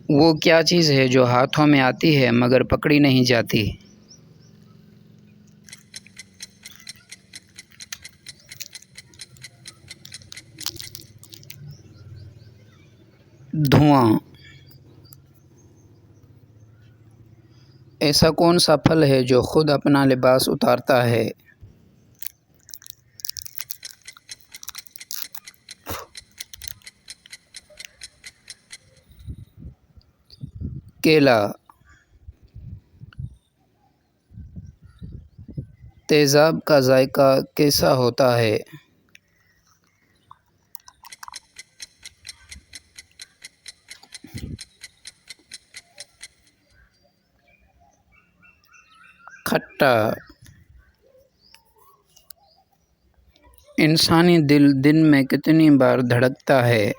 وہ کیا چیز ہے جو ہاتھوں میں آتی ہے مگر پکڑی نہیں جاتی؟ دھواں۔ ایسا کون سا پھل ہے جو خود اپنا لباس اتارتا ہے؟ کیلا۔ تیزاب کا ذائقہ کیسا ہوتا ہے؟ کھٹا۔ انسانی دل دن میں کتنی بار دھڑکتا ہے؟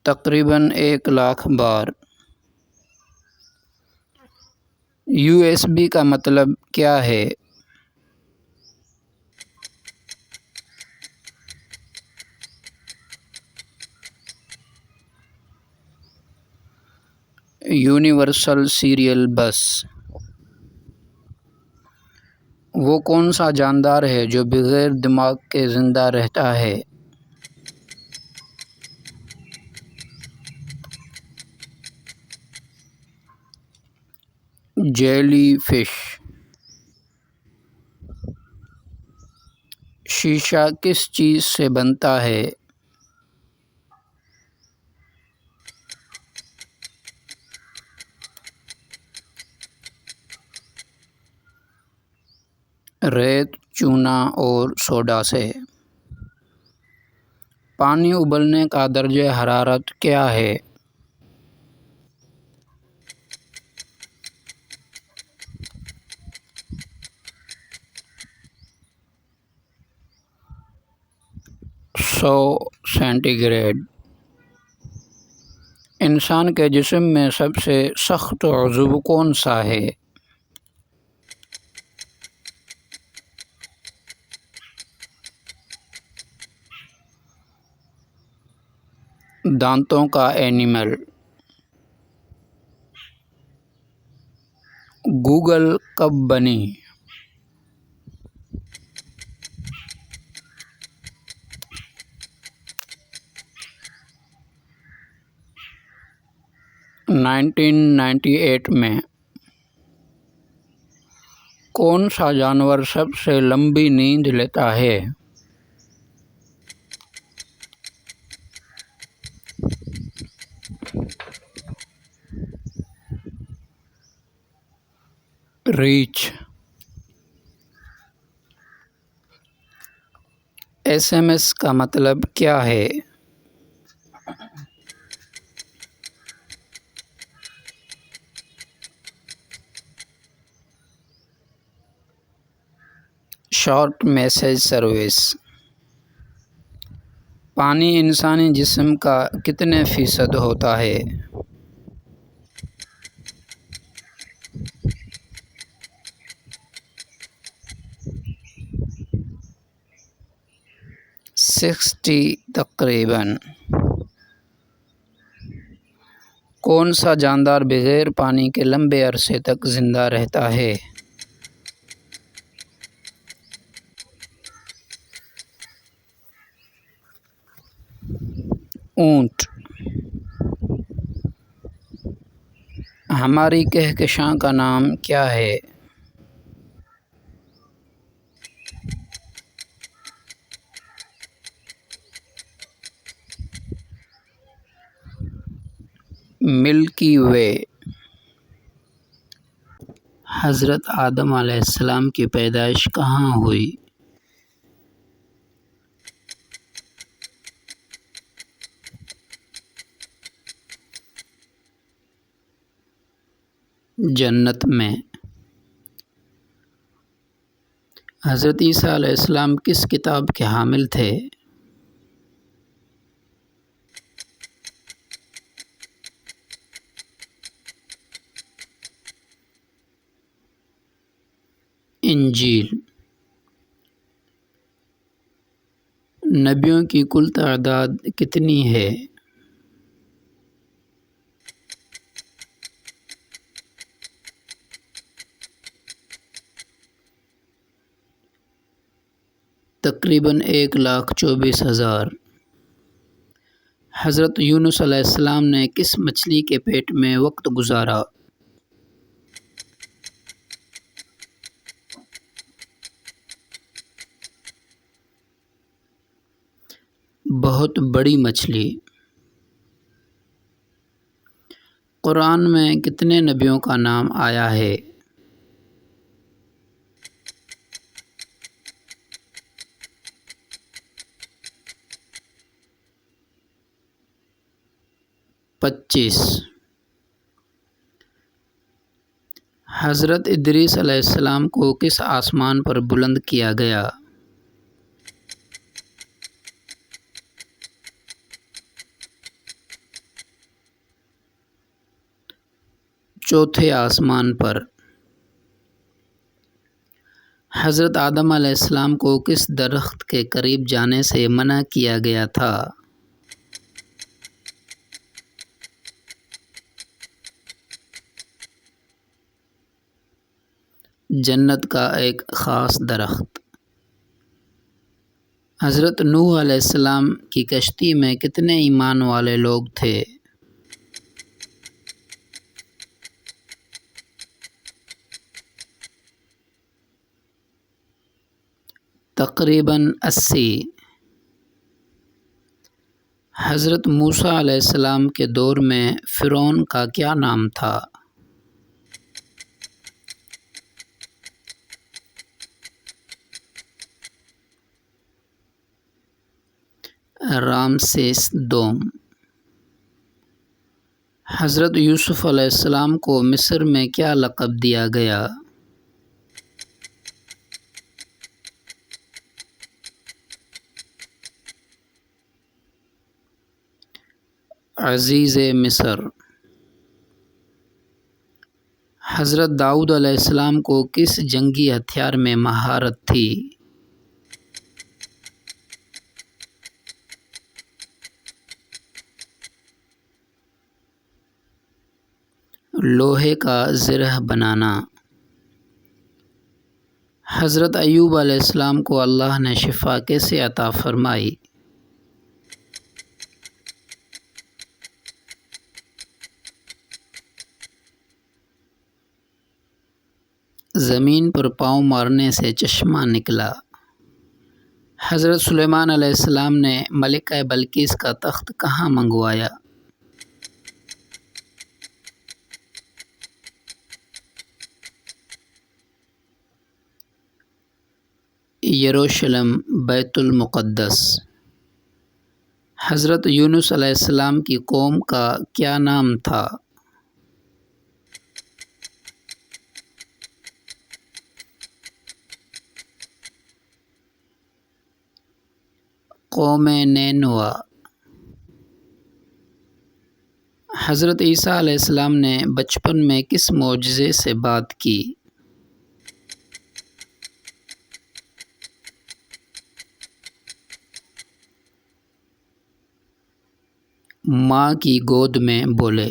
تقریباً 1,00,000 بار۔ USB کا مطلب کیا ہے؟ یونیورسل سیریل بس۔ وہ کون سا جاندار ہے جو بغیر دماغ کے زندہ رہتا ہے؟ Jelly fish. شیشہ کس چیز سے بنتا ہے؟ ریت، چونا اور سوڈا سے۔ پانی ابلنے کا درجہ حرارت کیا ہے؟ سو سینٹی گریڈ۔ انسان کے جسم میں سب سے سخت عضو کون سا ہے؟ دانتوں کا اینیمل۔ گوگل کب بنی؟ 1998 میں۔ کون سا جانور سب سے لمبی نیند لیتا ہے؟ ریچھ۔ SMS کا مطلب کیا ہے؟ Short message service. پانی انسانی جسم کا کتنے فیصد ہوتا ہے؟ 60 تقریباً۔ کون سا جاندار بغیر پانی کے لمبے عرصے تک زندہ رہتا ہے؟ اونٹ۔ ہماری کہکشاں کا نام کیا ہے؟ ملکی وے۔ حضرت آدم علیہ السلام کی پیدائش کہاں ہوئی؟ جنت میں۔ حضرت عیسیٰ علیہ السلام کس کتاب کے حامل تھے؟ انجیل۔ نبیوں کی کل تعداد کتنی ہے؟ تقریباً 1,24,000۔ حضرت یونس علیہ السلام نے کس مچھلی کے پیٹ میں وقت گزارا؟ بہت بڑی مچھلی۔ قرآن میں کتنے نبیوں کا نام آیا ہے؟ پچیس۔ حضرت ادریس علیہ السلام کو کس آسمان پر بلند کیا گیا؟ چوتھے آسمان پر۔ حضرت آدم علیہ السلام کو کس درخت کے قریب جانے سے منع کیا گیا تھا؟ جنت کا ایک خاص درخت۔ حضرت نوح علیہ السلام کی کشتی میں کتنے ایمان والے لوگ تھے؟ تقریباً 80۔ حضرت موسیٰ علیہ السلام کے دور میں فرعون کا کیا نام تھا؟ رامسیس دوم۔ حضرت یوسف علیہ السلام کو مصر میں کیا لقب دیا گیا؟ عزیز مصر۔ حضرت داؤد علیہ السلام کو کس جنگی ہتھیار میں مہارت تھی؟ لوہے کا زرہ بنانا۔ حضرت ایوب علیہ السلام کو اللہ نے شفا کیسے عطا فرمائی؟ زمین پر پاؤں مارنے سے چشمہ نکلا۔ حضرت سلیمان علیہ السلام نے ملکہ بلقیس کا تخت کہاں منگوایا؟ یروشلم، بیت المقدس۔ حضرت یونس علیہ السلام کی قوم کا کیا نام تھا؟ قوم نینوا۔ حضرت عیسیٰ علیہ السلام نے بچپن میں کس معجزے سے بات کی؟ ماں کی گود میں بولے۔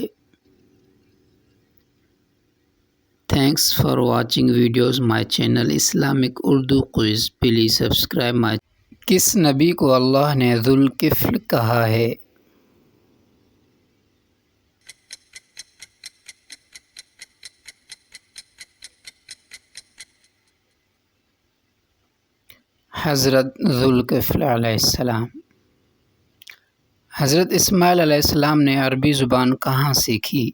Thanks for watching videos my channel Islamic Urdu quiz. Please subscribe مائی۔ کس نبی کو اللہ نے ذوالکفل کہا ہے؟ حضرت ذوالکفل علیہ السلام۔ حضرت اسماعیل علیہ السلام نے عربی زبان کہاں سیکھی؟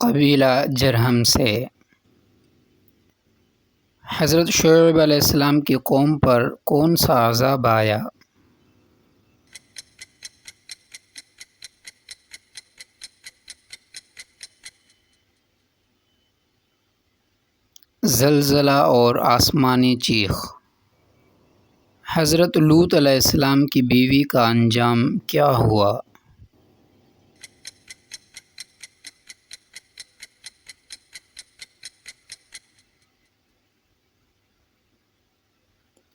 قبیلہ جرہم سے۔ حضرت شعیب علیہ السلام کی قوم پر کون سا عذاب آیا؟ زلزلہ اور آسمانی چیخ۔ حضرت لوط علیہ السلام کی بیوی کا انجام کیا ہوا؟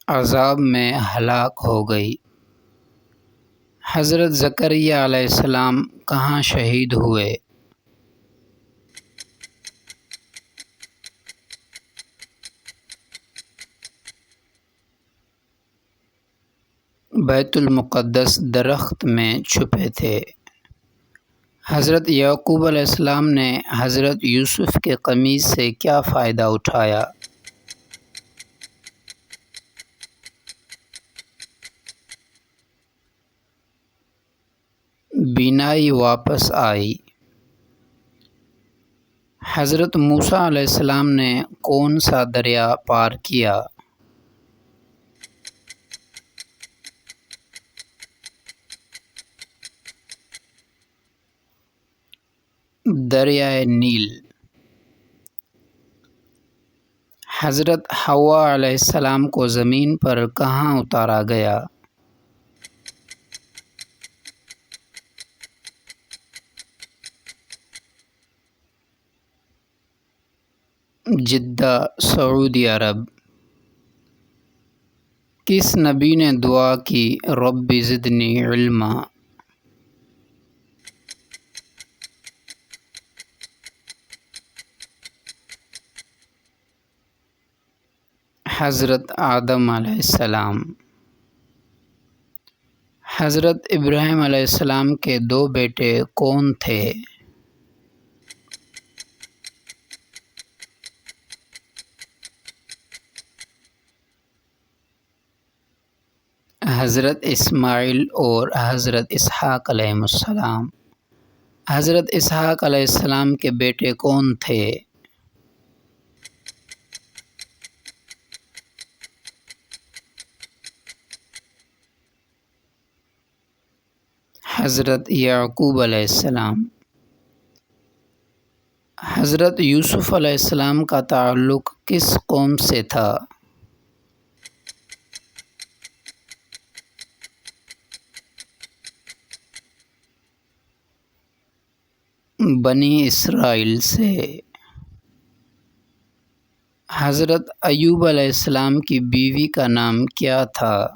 عذاب میں ہلاک ہو گئی۔ حضرت زکریہ علیہ السلام کہاں شہید ہوئے؟ بیت المقدس درخت میں چھپے تھے۔ حضرت یعقوب علیہ السلام نے حضرت یوسف کے قمیص سے کیا فائدہ اٹھایا؟ بینائی واپس آئی۔ حضرت موسیٰ علیہ السلام نے کون سا دریا پار کیا؟ دریائے نیل۔ حضرت حوا علیہ السلام کو زمین پر کہاں اتارا گیا؟ جدہ، سعودی عرب۔ کس نبی نے دعا کی رب زدنی علما؟ حضرت آدم علیہ السلام۔ حضرت ابراہیم علیہ السلام کے دو بیٹے کون تھے؟ حضرت اسماعیل اور حضرت اسحاق علیہ السلام۔ حضرت اسحاق علیہ السلام کے بیٹے کون تھے؟ حضرت یعقوب علیہ السلام۔ حضرت یوسف علیہ السلام کا تعلق کس قوم سے تھا؟ بنی اسرائیل سے۔ حضرت ایوب علیہ السلام کی بیوی کا نام کیا تھا؟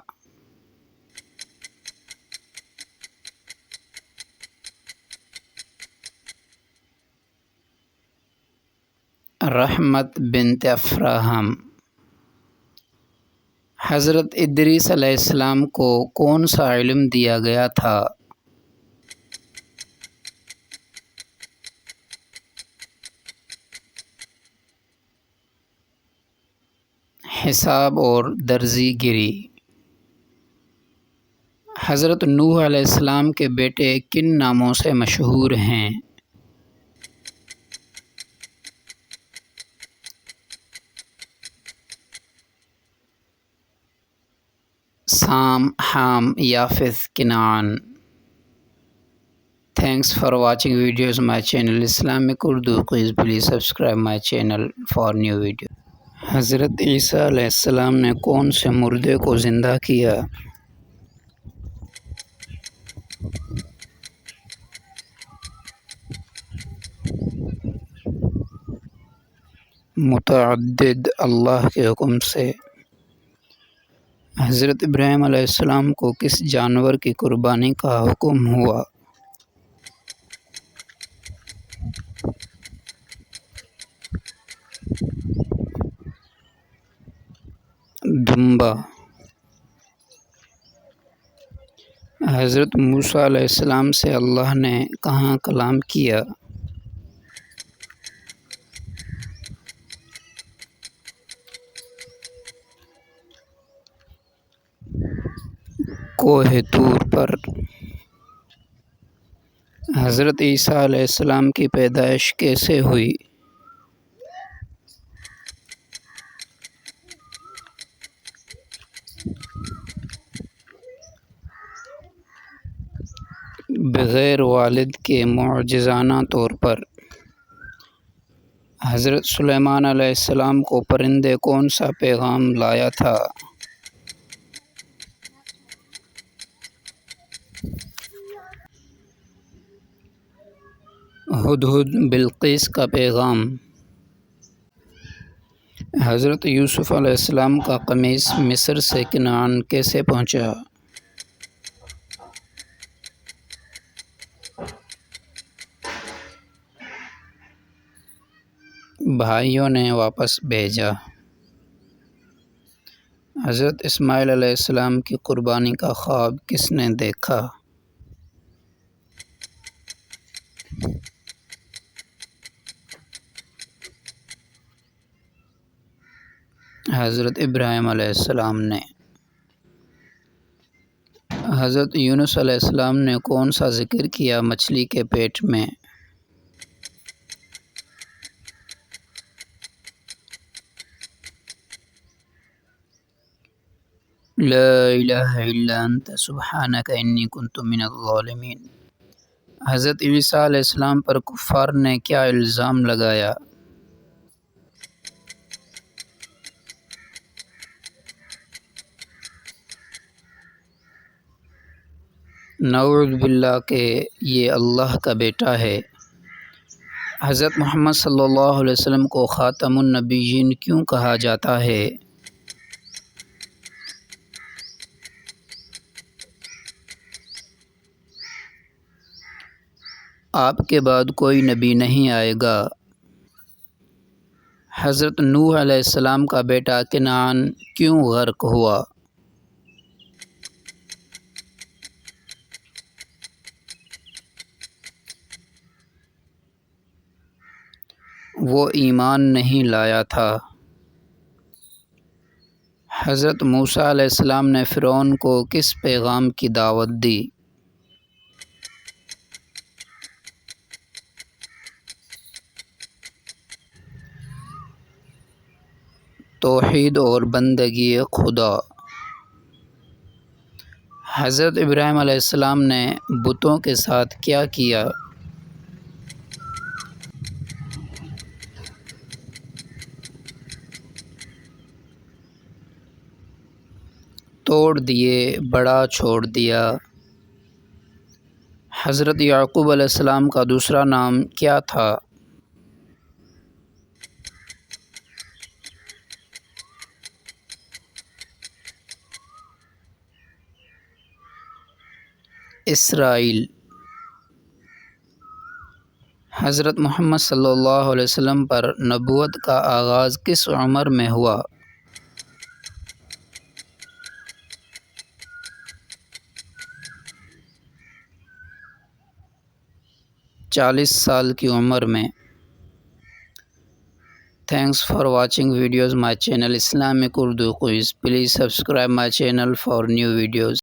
رحمت بنت افراہم۔ حضرت ادریس علیہ السلام کو کون سا علم دیا گیا تھا؟ حساب اور درزی گری۔ حضرت نوح علیہ السلام کے بیٹے کن ناموں سے مشہور ہیں؟ سام، حام، یافث، کنعان۔ Thanks for watching videos on my channel Islamic Urdu. Please subscribe my channel for new video. حضرت عیسیٰ علیہ السلام نے کون سے مردے کو زندہ کیا؟ متعدد، اللہ کے حکم سے۔ حضرت ابراہیم علیہ السلام کو کس جانور کی قربانی کا حکم ہوا؟ دمبا۔ حضرت موسیٰ علیہ السلام سے اللہ نے کہاں کلام کیا؟ کوہ طور پر۔ حضرت عیسیٰ علیہ السلام کی پیدائش کیسے ہوئی؟ بغیر والد کے معجزانہ طور پر۔ حضرت سلیمان علیہ السلام کو پرندے کون سا پیغام لایا تھا؟ ہدہد بلقیس کا پیغام۔ حضرت یوسف علیہ السلام کا قمیص مصر سے کنعان کیسے پہنچا؟ بھائیوں نے واپس بھیجا۔ حضرت اسماعیل علیہ السلام کی قربانی کا خواب کس نے دیکھا؟ حضرت ابراہیم علیہ السلام نے۔ حضرت یونس علیہ السلام نے کون سا ذکر کیا مچھلی کے پیٹ میں؟ لا الہ الا انت سبحانک انی کنت من الظالمین۔ حضرت عیسیٰ علیہ السلام پر کفار نے کیا الزام لگایا؟ نعوذ باللہ کہ یہ اللہ کا بیٹا ہے۔ حضرت محمد صلی اللہ علیہ وسلم کو خاتم النبیین کیوں کہا جاتا ہے؟ آپ کے بعد کوئی نبی نہیں آئے گا۔ حضرت نوح علیہ السلام کا بیٹا کنعان کیوں غرق ہوا؟ وہ ایمان نہیں لایا تھا۔ حضرت موسیٰ علیہ السلام نے فرعون کو کس پیغام کی دعوت دی؟ توحید اور بندگی خدا۔ حضرت ابراہیم علیہ السلام نے بتوں کے ساتھ کیا کیا؟ توڑ دیے، بڑا چھوڑ دیا۔ حضرت یعقوب علیہ السلام کا دوسرا نام کیا تھا؟ اسرائیل۔ حضرت محمد صلی اللہ علیہ وسلم پر نبوت کا آغاز کس عمر میں ہوا؟ چالیس سال کی عمر میں۔ Thanks for watching videos my channel Islamic Urdu Quiz. Please subscribe my channel for new videos.